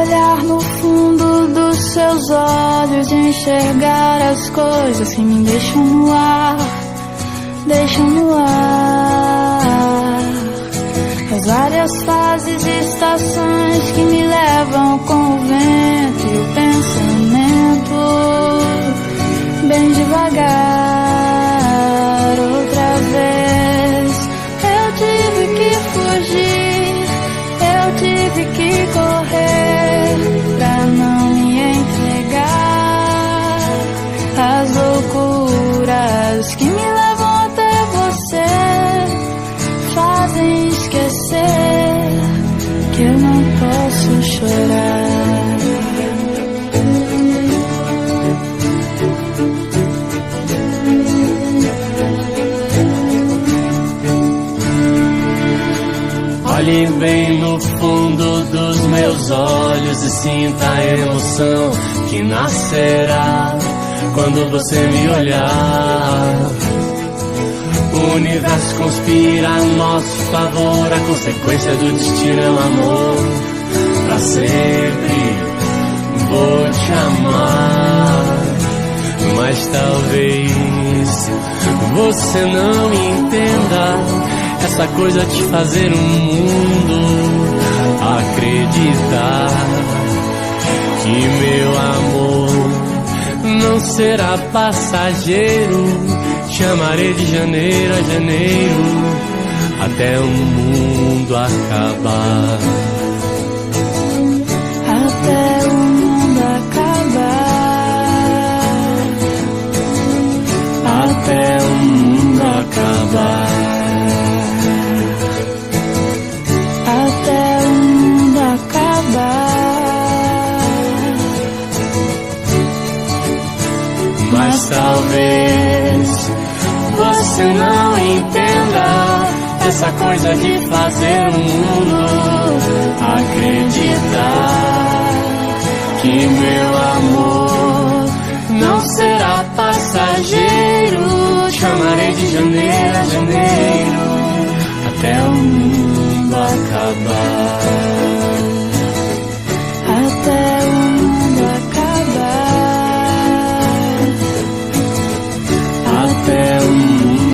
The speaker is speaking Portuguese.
olhar no fundo dos seus olhos e enxergar as coisas que me deixam no ar, deixam no ar. As várias fases e estações que me levam com o vento e o pensamento, bem devagar. Outra vez eu tive que fugir, eu tive que correr pra não me entregar às loucuras que me levam até você, fazem esquecer que eu não posso chorar. Olhe bem no fundo dos meus olhos e sinta a emoção que nascerá quando você me olhar. O universo conspira a nosso favor, a consequência do destino é o amor. Pra sempre vou te amar, mas talvez você não entenda essa coisa de fazer um mundo acreditar que meu amor não será passageiro. Te amarei de janeiro a janeiro até o mundo acabar. Até o mundo acabar. Até o mundo acabar. Até o mundo acabar. Mas talvez você não entenda essa coisa de fazer o mundo acreditar que meu amor não será passageiro. Te amarei de janeiro a janeiro